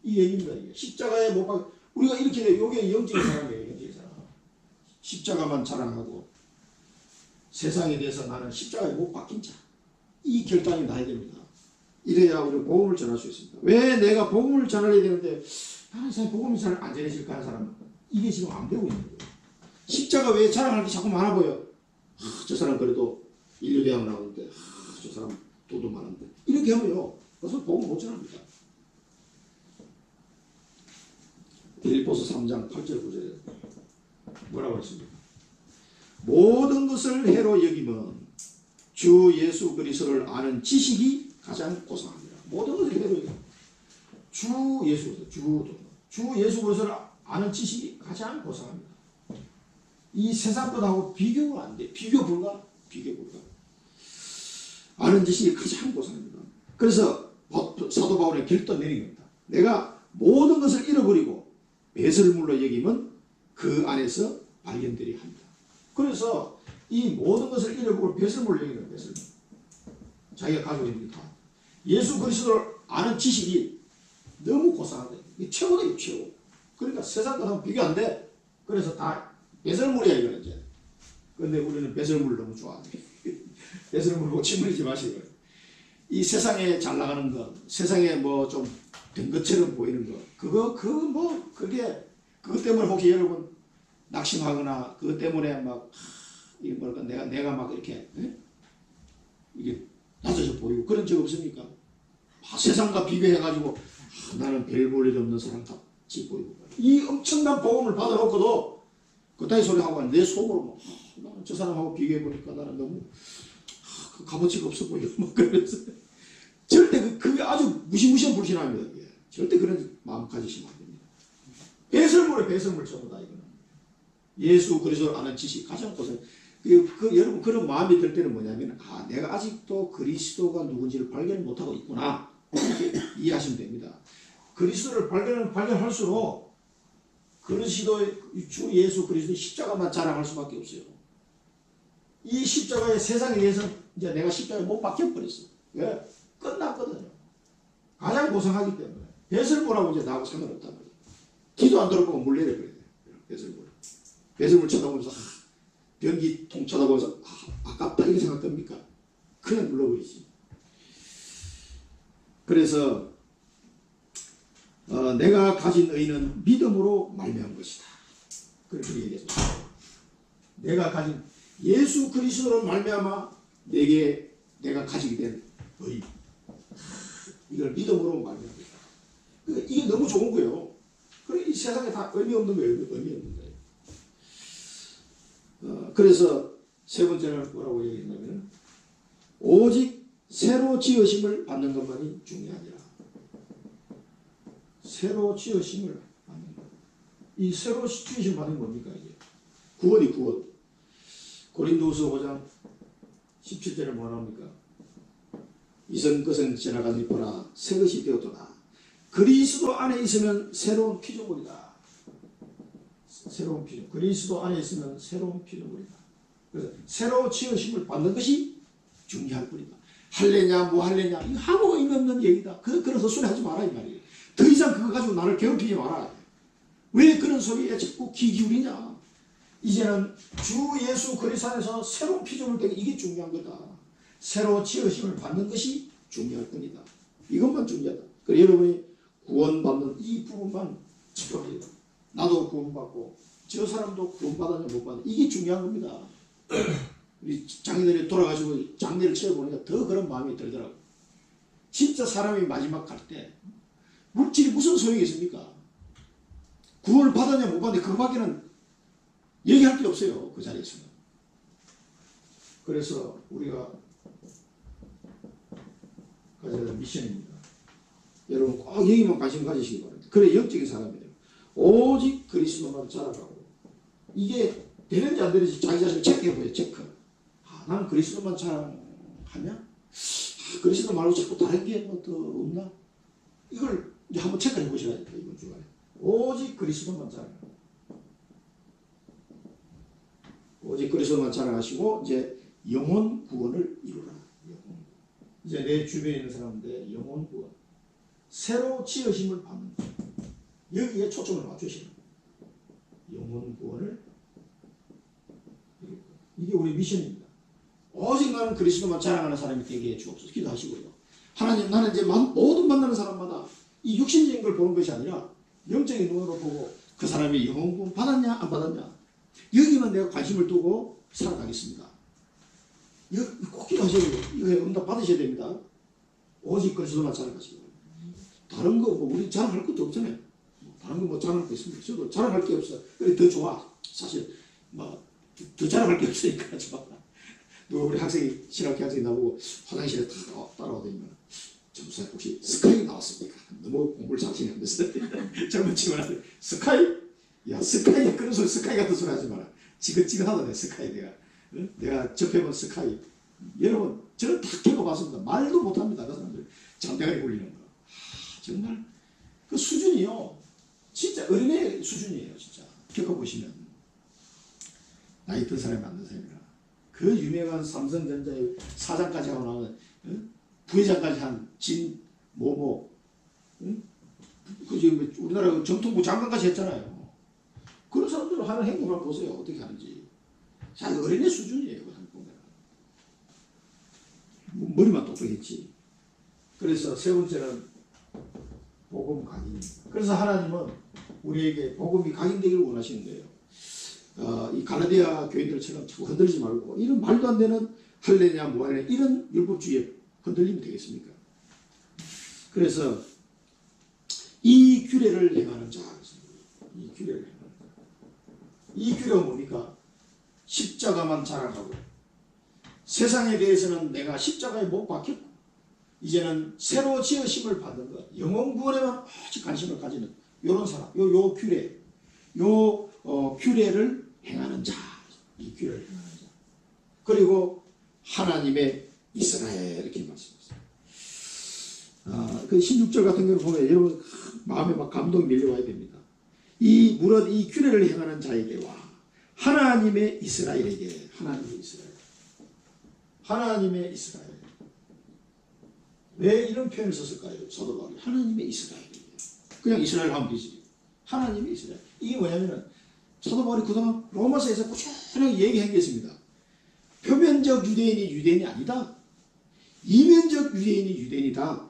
이 얘기입니다. 이게. 십자가에 못 박혀 우리가 이렇게 돼요. 이게 영적인 사람이에요. 영적인 사람. 십자가만 자랑하고 세상에 대해서 나는 십자가에 못 박힌 자. 이 결단이 나야 됩니다. 이래야 우리 복음을 전할 수 있습니다. 왜 내가 복음을 전해야 되는데 나는 사실 복음이 잘 안 전해질까 하는 사람은 이게 지금 안 되고 있는 거예요. 십자가 왜 자랑할 게 자꾸 많아 보여. 저 사람 그래도 인류대학 나오는데 저 사람 돈도 많은데 이렇게 하면요. 그것은 복음 못 전합니다. 빌립보서 3장 8절 9절에 뭐라고 했습니까? 모든 것을 해로 여기면 주 예수 그리스도를 아는 지식이 가장 고상합니다. 모든 것을 해로 여기면 주 예수 그리스도를 아는 지식이 가장 고상합니다. 이 세상 것하고 비교가 안 돼. 비교 불가. 아는 지식이 가장 고상합니다. 그래서 사도 바울의 결단 내린 겁니다. 내가 모든 것을 잃어버리고 배설물로 여기면 그 안에서 발견들이 합니다. 그래서 이 모든 것을 잃어버리고 배설물로 여기는 배설물. 자기가 가지고 있는 게 다. 예수 그리스도를 아는 지식이 너무 고상하다. 이게 최고다, 이게 최고. 그러니까 세상 것하고 비교 안 돼. 그래서 다 배설물이야 이거는 이제. 근데 우리는 배설물을 너무 좋아하네. 배설물 보고 침흘리지 마시고. 이 세상에 잘 나가는 것, 세상에 뭐 좀 된 것처럼 보이는 것, 그게 그것 때문에 혹시 여러분 낙심하거나 그것 때문에 막 이게 뭐랄까 내가 막 이렇게 이게 낮아져 보이고 그런 적 없습니까? 세상과 비교해가지고 나는 별 볼 일 없는 사람 같이 보이고 이 엄청난 복음을 받아놓고도 그따위 소리 하고 내 속으로 나는 저 사람하고 비교해보니까 나는 너무 그 값어치가 없어 보여 막 그러면서 절대 그게 아주 무시무시한 불신함입니다. 그게. 절대 그런 마음 가지시면 안 됩니다. 배설물에 배설물 전부 다 이거는 예수 그리스도를 아는 지식 가장 고생. 여러분 그런 마음이 들 때는 뭐냐면 내가 아직도 그리스도가 누군지를 발견을 못하고 있구나 이렇게 이해하시면 됩니다. 그리스도를 발견할수록 그리스도의 주 예수 그리스도의 십자가만 자랑할 수밖에 없어요. 이 십자가의 세상에 대해서 이제 내가 십자가에 못 박혀버렸어. 왜? 끝났거든요. 가장 고생하기 때문에 배설물하고 이제 나하고 상관없단 말이에요. 기도 안 들어보고 물 내려버려야 돼요. 배설물 쳐다보면서 변기통 쳐다보면서 아깝다 이렇게 생각됩니까? 그냥 눌러버리지. 그래서 내가 가진 의는 믿음으로 말미암은 것이다. 그렇게 얘기했습니다. 내가 가진 예수 그리스도로 말미암아 내가 가지게 된 의, 이걸 믿음으로 말미암은 것이다. 이게 너무 좋은 거예요. 그래 이 세상에 다 의미 없는 거예요. 의미 없는 거예요. 그래서 세 번째는 뭐라고 얘기했냐면 오직 새로 지으심을 받는 것만이 중요하니라. 새로 지으심을 받는 것. 이 새로 지으심을 받는 뭡니까 이게? 구원이 구원. 고린도후서 5장 17절에 뭐라 합니까? 이전 것은 지나가니 보라 새 것이 되었도다. 그리스도 안에 있으면 새로운 피조물이다. 새로운 피조. 그리스도 안에 있으면 새로운 피조물이다. 그래서 새로 지으심을 받는 것이 중요할 뿐이다. 할래냐 뭐 할래냐 이거 아무 의미 없는 얘기다. 그런 헛소리 하지 마라 이 말이에요. 더 이상 그거 가지고 나를 괴롭히지 마라. 왜 그런 소리에 자꾸 귀 기울이냐. 이제는 주 예수 그리스도 안에서 새로운 피조물 되게 이게 중요한 거다. 새로 지으심을 받는 것이 중요할 뿐이다. 이것만 중요하다. 그래서 여러분이 구원받는 이 부분만 집중해야 돼. 나도 구원받고 저 사람도 구원받았냐 못 받았냐 이게 중요한 겁니다. 우리 장인들이 돌아가시고 장례를 치러보니까 더 그런 마음이 들더라고요. 진짜 사람이 마지막 갈 때 물질이 무슨 소용이 있습니까? 구원을 받았냐 못 받았냐 그거밖에는 얘기할 게 없어요. 그 자리에서는. 그래서 우리가 가져야 될 미션입니다. 여러분 꼭 여기만 관심 가지시기 바랍니다. 그래 영적인 사람이에요. 오직 그리스도만 자라가고 이게 되는지 안 되는지 자기 자신을 체크해보세요. 체크. 나는 그리스도만 자랑하면 그리스도 말고 자꾸 다른 게 뭐 더 없나? 이걸 이제 한번 체크해 보셔야 돼요. 이번 주간에. 오직 그리스도만 자랑하고 오직 그리스도만 자랑하시고 이제 영혼 구원을 이루라. 이제 내 주변에 있는 사람들의 영혼 구원. 새로 지으심을 받는 것. 여기에 초점을 맞추시는 거예요. 영혼 구원을 이루고. 이게 우리 미션입니다. 오직 나는 그리스도만 자랑하는 사람이 되게 해 주옵소서. 기도하시고요. 하나님 나는 이제 모든 만나는 사람마다 이 육신적인 걸 보는 것이 아니라 영적인 눈으로 보고 그 사람이 영혼 구원 받았냐 안 받았냐 여기만 내가 관심을 두고 살아가겠습니다. 이거 꼭 기도하셔야 돼요. 이거 응답 받으셔야 됩니다. 오직 그리스도만 자랑하시고 다른 거 뭐 우리 자랑할 것도 없잖아요. 다른 거 뭐 자랑할 거 있습니까? 저도 자랑할 게 없어. 그래 더 좋아. 사실 뭐 더 자랑할 게 없으니까 좋아. 누가 우리 학생이 신학교 학생이 나보고 화장실에 따라오더니만 점수에 혹시 스카이 나왔습니까? 너무 공부를 잘하시는데서 젊은 친구한테 스카이? 야 스카이 그런 소리 스카이 같은 소리 하지 마라. 지긋지긋하다 스카이 내가 접해본 스카이. 여러분 저는 다 겪어봤습니다. 말도 못합니다. 그 사람들 잠대가리 굴리는 거. 정말 그 수준이요. 진짜 어린애 수준이에요. 진짜 겪어보시면 나이 든 사람이 안 든 사람이라 그 유명한 삼성전자의 사장까지 하고 나오는 부회장까지 한 진 모모 그 지금 우리나라 정통부 장관까지 했잖아요. 그런 사람들 하는 행동을 보세요. 어떻게 하는지. 자, 어린애 수준이에요. 보면. 머리만 똑똑했지. 그래서 세 번째는 복음 각인입니다. 그래서 하나님은 우리에게 복음이 각인되기를 원하시는 거예요. 이 갈라디아 교인들처럼 자꾸 흔들리지 말고 이런 말도 안 되는 할례냐 뭐하냐 이런 율법주의에 흔들리면 되겠습니까? 그래서 이 규례를 행하는 자, 이 규례를 행하는 자. 이 규례가 뭡니까? 십자가만 자랑하고 세상에 대해서는 내가 십자가에 못 박혔고 이제는 새로 지으심을 받는 것, 영혼 구원에만 오직 관심을 가지는 이런 사람, 요 규례, 규례를 행하는 자, 이 규례를 행하는 자. 그리고 하나님의 이스라엘 이렇게 말씀했어요. 그 16절 같은 경우를 보면 여러분 마음에 막 감동이 밀려와야 됩니다. 이 규례를 행하는 자에게와 하나님의 이스라엘에게, 하나님의 이스라엘. 왜 이런 표현을 썼을까요? 사도 바울이 하나님의 이스라엘이에요. 그냥 이스라엘 하면 되지. 하나님의 이스라엘. 이게 뭐냐면은 사도 바울이 그동안 로마서에서 꾸준하게 얘기한 게 있습니다. 표면적 유대인이 유대인이 아니다. 이면적 유대인이 유대인이다.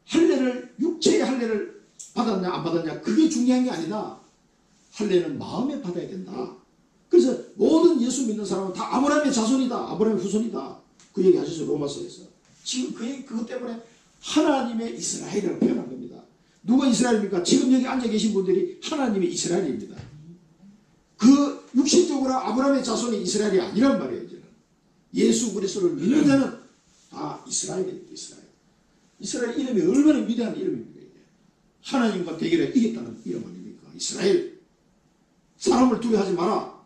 할례를 육체의 할례를 받았냐 안 받았냐 그게 중요한 게 아니다. 할례는 마음에 받아야 된다. 그래서 모든 예수 믿는 사람은 다 아브라함의 자손이다. 아브라함의 후손이다. 그 얘기 하셨어요. 로마서에서. 지금 그것 때문에 하나님의 이스라엘이라고 표현한 겁니다. 누가 이스라엘입니까? 지금 여기 앉아 계신 분들이 하나님의 이스라엘입니다. 그 육신적으로 아브라함의 자손이 이스라엘이 아니란 말이에요. 이제는. 예수 그리스도를 믿는 자는 다 이스라엘입니다. 이스라엘 이름이 얼마나 위대한 이름입니까? 이게. 하나님과 대결에 이겼다는 이름 아닙니까? 이스라엘. 사람을 두려워하지 마라.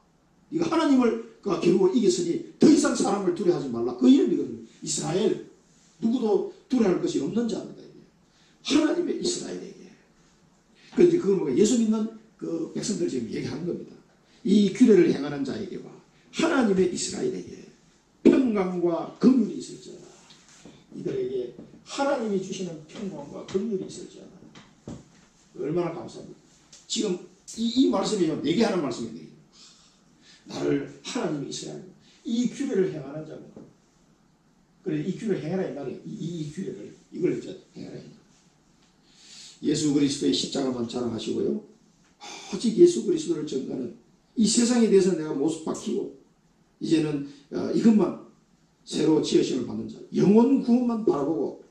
이거 하나님을 결국 이겼으니 더 이상 사람을 두려워하지 말라. 그 이름이거든요. 이스라엘. 누구도 두려워할 것이 없는 자입니다. 하나님의 이스라엘에게. 그런데 그걸 뭐가 예수 믿는 그 백성들이 지금 얘기하는 겁니다. 이 규례를 행하는 자에게와 하나님의 이스라엘에게 평강과 긍휼이 있을지어다. 이들에게 하나님이 주시는 평강과 긍휼이 있을지어다. 얼마나 감사합니다. 지금 이 말씀이 내게 하는 말씀이에요. 나를 하나님이 이스라엘 이 규례를 행하는 자고 그래 이 규례를 행하라 이 말이에요. 이 규례를 이걸 이제 행하라. 예수 그리스도의 십자가만 자랑하시고요. 오직 예수 그리스도를 전가는 이 세상에 대해서 내가 모습 바뀌고 이제는 이것만 새로 지으심을 받는 자, 영원 구원만 바라보고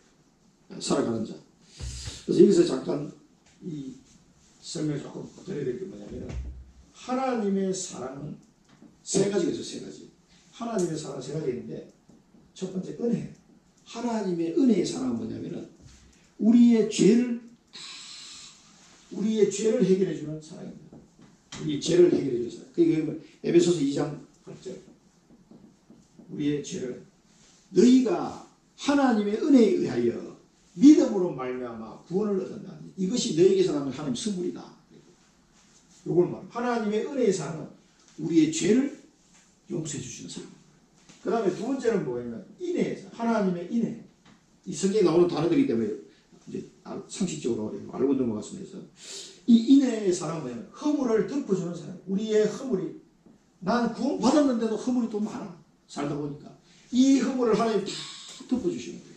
살아가는 자. 그래서 여기서 잠깐 이 설명을 조금 드려야 될 게 뭐냐면 하나님의 사랑은 세 가지가 있어요. 세 가지. 하나님의 사랑은 세 가지가 있는데 첫 번째 은혜. 하나님의 은혜의 사랑은 뭐냐면 우리의 죄를 해결해 주는 사랑입니다. 우리의 죄를 해결해 주는 사랑. 그게 에베소서 2장 8절. 우리의 죄를 너희가 하나님의 은혜에 의하여 믿음으로 말미암아 구원을 얻었다. 이것이 너희에게서 나는 하나님의 선물이다. 이걸 말. 하나님의 은혜의 사랑은 우리의 죄를 용서해 주시는 사랑. 그 다음에 두 번째는 뭐냐면 인애의 사랑. 하나님의 인애. 이 성경에 나오는 단어들이기 때문에 이제 상식적으로 알고 넘어갔습니다. 이 인애의 사랑은 뭐냐면 허물을 덮어주는 사랑. 우리의 허물이 난 구원 받았는데도 허물이 또 많아. 살다 보니까 이 허물을 하나님 다 덮어주시는 거예요.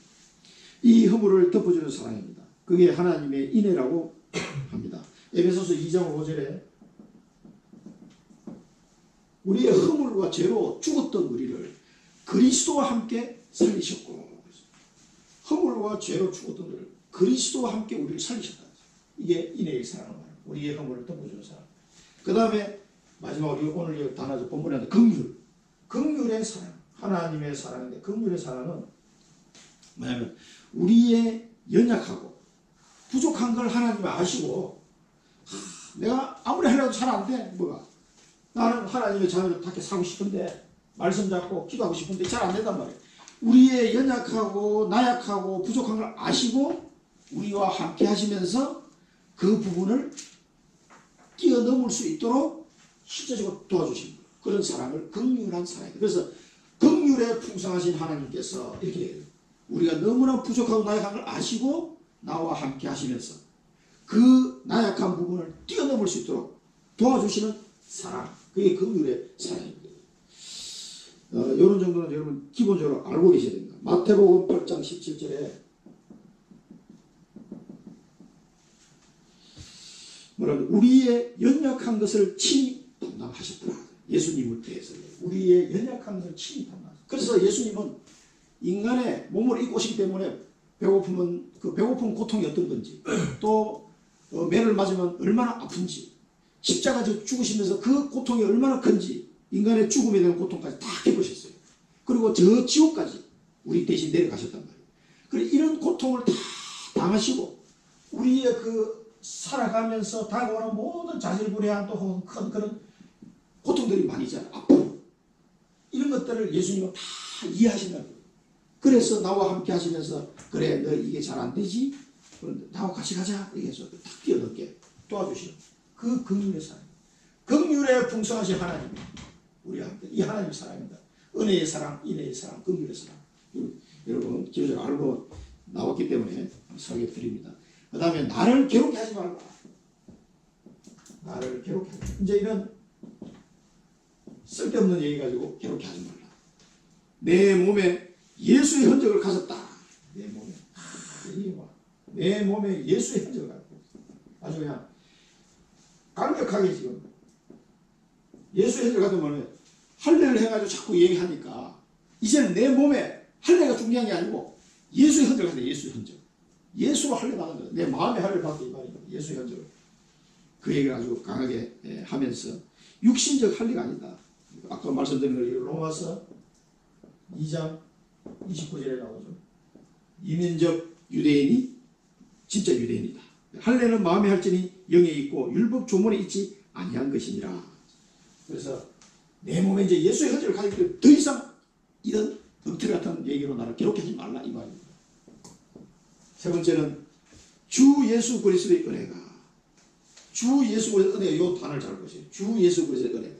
이 허물을 덮어주는 사랑입니다. 그게 하나님의 인애라고 합니다. 에베소서 2장 5절에 우리의 허물과 죄로 죽었던 우리를 그리스도와 함께 살리셨고 허물과 죄로 죽었던 우리를 그리스도와 함께 우리를 살리셨다. 이게 인애의 사랑을 말합니다. 우리의 허물을 덮어주는 사랑. 그 다음에 마지막으로 오늘 단어죠. 본문에 긍휼. 긍휼의 사랑. 하나님의 사랑인데 긍휼의 사랑은 뭐냐면 우리의 연약하고 부족한 걸 하나님이 아시고 내가 아무리 하려도 잘 안 돼. 뭐가 나는 하나님의 자녀를 닿게 살고 싶은데 말씀 잡고 기도하고 싶은데 잘 안 된단 말이에요. 우리의 연약하고 나약하고 부족한 걸 아시고 우리와 함께 하시면서 그 부분을 뛰어넘을 수 있도록 실제적으로 도와주신 그런 사랑을 긍휼한 사랑이에요. 그래서 긍휼에 풍성하신 하나님께서 이렇게 우리가 너무나 부족하고 나약한 걸 아시고 나와 함께 하시면서 그 나약한 부분을 뛰어넘을 수 있도록 도와주시는 사랑. 그게 긍휼의 사랑입니다. 이런 정도는 여러분 기본적으로 알고 계셔야 됩니다. 마태복음 8장 17절에 뭐라고 우리의 연약한 것을 친히 담당하셨더라. 예수님을 대해서 우리의 연약한 것을 친히 담당하셨더라. 그래서 예수님은 인간의 몸을 입고 오시기 때문에 배고픔은 그 배고픔 고통이 어떤 건지 또 매를 맞으면 얼마나 아픈지 십자가에서 죽으시면서 그 고통이 얼마나 큰지 인간의 죽음에 대한 고통까지 다 해보셨어요. 그리고 저 지옥까지 우리 대신 내려가셨단 말이에요. 그리고 이런 고통을 다 당하시고 우리의 그 살아가면서 다가오는 모든 자질구레한 또 큰 그런 고통들이 많이 있잖아요. 아픔 이런 것들을 예수님은 다 이해하신다는 거예요. 그래서 나와 함께 하시면서 그래 너 이게 잘 안 되지? 그런데 나와 같이 가자 얘기해서 딱 뛰어넘게 도와주시는 그 긍휼의 사랑. 긍휼에 풍성하신 하나님 우리와 함께 이 하나님의 사랑입니다. 은혜의 사랑, 인애의 사랑, 긍휼의 사랑. 여러분 기본적으로 알고 나왔기 때문에 설교 드립니다. 그 다음에 나를 괴롭게 하지 말고 나를 괴롭게 하지 말고 이제 이런 쓸데없는 얘기 가지고 괴롭게 하지 말라. 내 몸에 예수의 흔적을 가졌다. 내 몸에 내 몸에 예수의 흔적을 가졌다. 아주 그냥 강력하게 지금 예수의 흔적을 가지면 할례를 해가지고 자꾸 얘기하니까 이제는 내 몸에 할례가 중요한 게 아니고 예수의 흔적을 가졌다. 예수의 흔적. 예수로 할례 받은 거야. 내 마음에 할례 받은 이 말이야. 예수의 흔적을. 그 얘기를 아주 강하게 하면서 육신적 할례가 아니다. 아까 말씀드린 걸 로마서 2장 29절에 나오죠. 이민적 유대인이 진짜 유대인이다. 할례는 마음에 할지니 영에 있고 율법 조문에 있지 아니한 것이니라. 그래서 내 몸에 이제 예수의 흔적을 가지기 때문에 더 이상 이런 엉터리 같은 얘기로 나를 괴롭게 하지 말라 이 말입니다. 세 번째는 주 예수 그리스도의 은혜가 주 예수 그리스도의 은혜가 이 단어를 잘 보세요. 주 예수 그리스도의 은혜가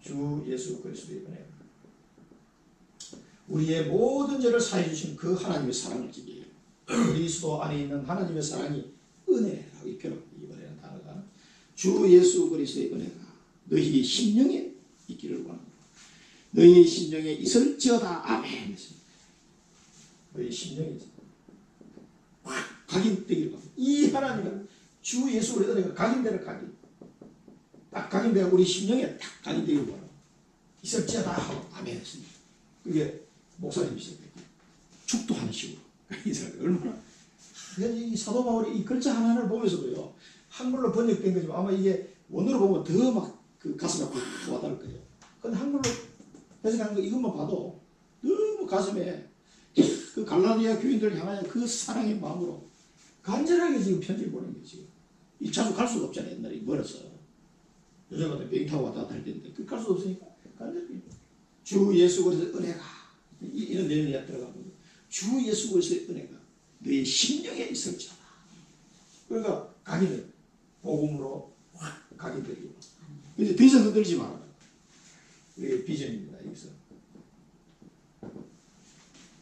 주 예수 그리스도의 은혜가 우리의 모든 죄를 사해 주신 그 하나님의 사랑을 지기에 그리스도 안에 있는 하나님의 사랑이 은혜라고 이번에는 단어가 주 예수 그리스도의 은혜가 너희 심령에 있기를 원합니다. 너희 심령에 있을지어다. 아멘. 너희 심령에 확 각인되기를 원합니다. 이 하나님은 주 예수 그리스도의 은혜가 각인되는 각인 딱 각인되어 우리 심령에 딱 각인되기를 원합니다. 있을지어다 하고 아멘 했습니다. 그게 목사님이시죠. 축도하는 식으로. 이 사람이 얼마나 이 사도 바울이 이 글자 하나를 보면서도요 한글로 번역된 거지만 아마 이게 원어로 보면 더 막 그 가슴에 확 와닿을 거예요. 근데 한글로 해석하는 거 이것만 봐도 너무 가슴에 그 갈라디아 교인들을 향하여 그 사랑의 마음으로 간절하게 지금 편지를 보낸 거예요. 지금 이 자주 갈 수가 없잖아요. 옛날에 멀어서 요즘 같은 비행 타고 왔다 갔다 할 때인데 그 갈 수 없으니까 간절히 주 예수 그리스도의 은혜가 이런 내용이 들어가거든요. 주 예수 그리스도의 은혜가 너의 심령에 있을지어다. 그러니까 각인을 복음으로 확 각인되리고 이제 더 이상 흔들지 마라. 우리의 비전입니다. 여기서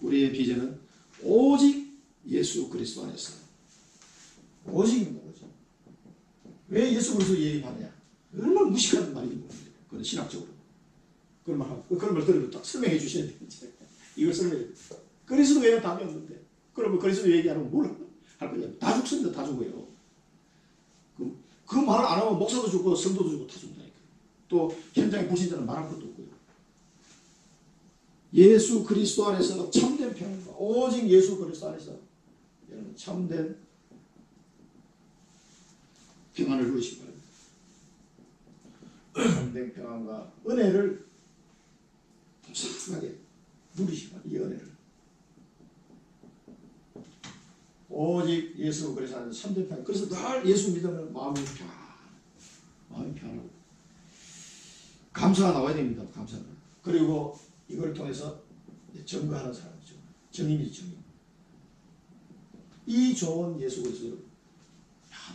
우리의 비전은 오직 예수 그리스도 안에서 오직입니다. 오직. 왜 예수 그리스도 얘기하느냐? 얼마나 무식한 말인지 모르겠어요. 그건 신학적으로 그런 말 들으면 딱 설명해 주셔야 되는데 이걸 설명해 주세요. 그리스도 외에는 답이 없는데 그러면 그리스도 얘기하면 뭘 할 거냐? 다 죽습니다. 다 죽어요. 그 말을 안 하면 목사도 죽고 성도도 죽고 다 죽는다니까. 또 현장에 불신자는 말할 것도 없고요. 예수 그리스도 안에서 참된 평안과 오직 예수 그리스도 안에서 여러분 참된 평안을 누리시기 바랍니다. 참된 평안과 은혜를 풍성하게 누리시기 바랍니다. 이 은혜를 오직 예수 그리스도 안에서 참된 평안. 그래서 늘 예수 믿으면 마음이 편하고 감사가 나와야 됩니다. 감사가. 그리고 이걸 통해서 증거하는 사람이죠. 증인이죠. 증인. 이 좋은 예수 그리스도를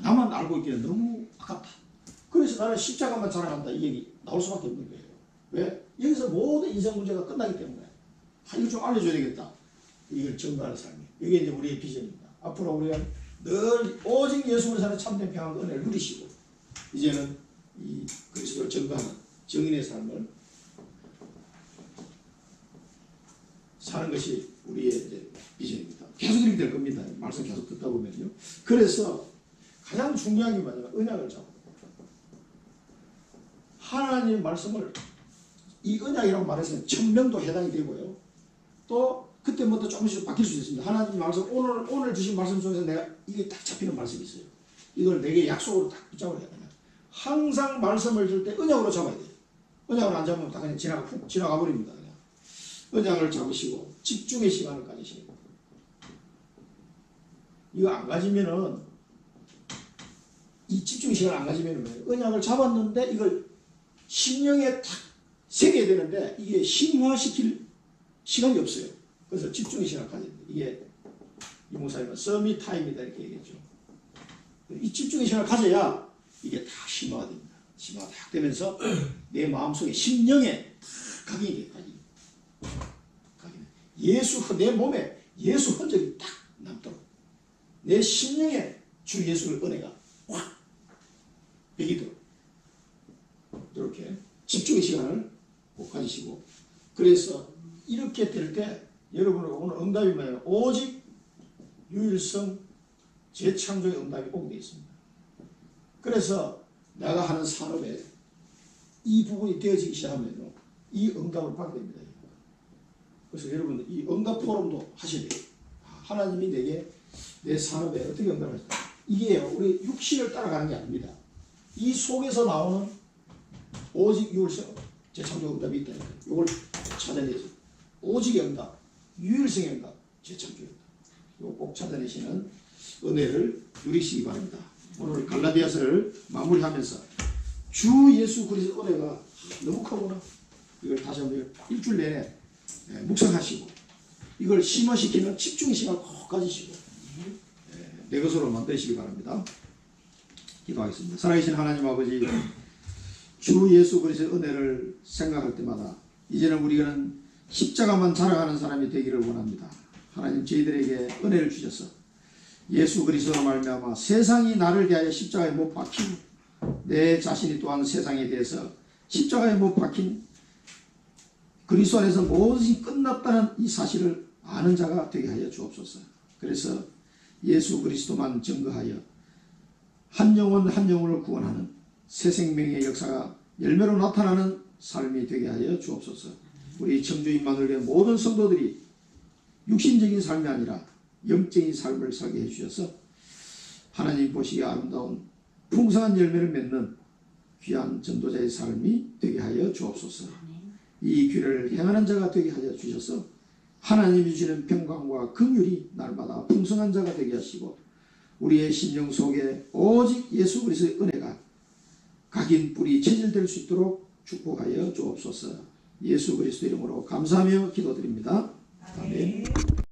나만 알고 있기는 너무 아깝다. 그래서 나는 십자가만 자랑한다. 이 얘기 나올 수밖에 없는 거예요. 왜? 여기서 모든 인생 문제가 끝나기 때문에 이걸 좀 알려줘야 되겠다. 이걸 증거하는 사람이에요. 이게 이제 우리의 비전입니다. 앞으로 우리가 늘 오직 예수 그리스도 안에 참된 평안과 은혜를 누리시고 이제는 이 그리스도를 증거하는 증인의 삶을 사는 것이 우리의 이제 비전입니다. 계속 이렇게 될 겁니다. 말씀 계속 듣다 보면요. 그래서 가장 중요한 게 뭐냐면 언약을 잡고 하나님의 말씀을 이 언약이라고 말해서 1000명도 해당이 되고요. 또 그때부터 조금씩 바뀔 수 있습니다. 하나님 말씀 오늘 주신 말씀 중에서 내가 이게 딱 잡히는 말씀이 있어요. 이걸 내게 약속으로 딱 붙잡아야 돼요. 항상 말씀을 줄 때 언약으로 잡아야 돼요. 언약을 안 잡으면 다 그냥 지나가 버립니다. 그냥. 언약을 잡으시고 집중의 시간을 가지시는 거예요. 이거 안 가지면은 이 집중의 시간을 안 가지면은 언약을 잡았는데 이걸 심령에 탁 새겨야 되는데 이게 심화시킬 시간이 없어요. 그래서 집중의 시간을 가져야 돼요. 이게 이 목사님은 서밋 타임이다 이렇게 얘기했죠. 이 집중의 시간을 가져야 이게 다 심화가 됩니다. 심화가 딱 되면서 내 마음속에 심령에 딱 각인이 돼요. 내 몸에 예수 흔적이 딱 남도록 내 심령에 주 예수의 은혜가 확 배기도록 이렇게 집중의 시간을 꼭 가지시고 그래서 이렇게 될 때 여러분은 오늘 응답이 뭐예요? 오직 유일성 재창조의 응답이 오게 되어 있습니다. 그래서 내가 하는 산업에 이 부분이 되어지기 시작하면 이 응답을 받게 됩니다. 그래서 여러분들 이 응답 포럼도 하셔야 돼요. 하나님이 내게 내 산업에 어떻게 응답을 하실까? 이게요, 우리 육신을 따라가는 게 아닙니다. 이 속에서 나오는 오직 유일성 재창조 응답이 있다니까요. 이걸 찾아내서 오직의 응답, 유일성의 응답, 재창조의 응답. 이거 꼭 찾아내시는 은혜를 누리시기 바랍니다. 오늘 갈라디아서를 마무리하면서 주 예수 그리스도 은혜가 너무 크구나. 이걸 다시 한번 일주일 내내 묵상하시고 이걸 심화시키는 집중의 시간을 꼭 가지시고 내 것으로 만드시기 바랍니다. 기도하겠습니다. 살아계신 하나님 아버지, 주 예수 그리스도의 은혜를 생각할 때마다 이제는 우리는 십자가만 자랑하는 사람이 되기를 원합니다. 하나님, 저희들에게 은혜를 주셔서 예수 그리스도로 말미암아 세상이 나를 대하여 십자가에 못 박히고 내 자신이 또한 세상에 대해서 십자가에 못 박힌 그리스도 안에서 모든 것이 끝났다는 이 사실을 아는 자가 되게 하여 주옵소서. 그래서 예수 그리스도만 증거하여 한 영혼 한 영혼을 구원하는 새 생명의 역사가 열매로 나타나는 삶이 되게 하여 주옵소서. 우리 청주인만을 위한 모든 성도들이 육신적인 삶이 아니라 영적인 삶을 살게 해주셔서 하나님 보시기에 아름다운 풍성한 열매를 맺는 귀한 전도자의 삶이 되게 하여 주옵소서. 이 길을 행하는 자가 되게 하여 주셔서 하나님이 주시는 평강과 긍휼이 날마다 풍성한 자가 되게 하시고 우리의 심령 속에 오직 예수 그리스도의 은혜가 각인 뿌리 체질될 수 있도록 축복하여 주옵소서. 예수 그리스도 이름으로 감사하며 기도드립니다. 아멘.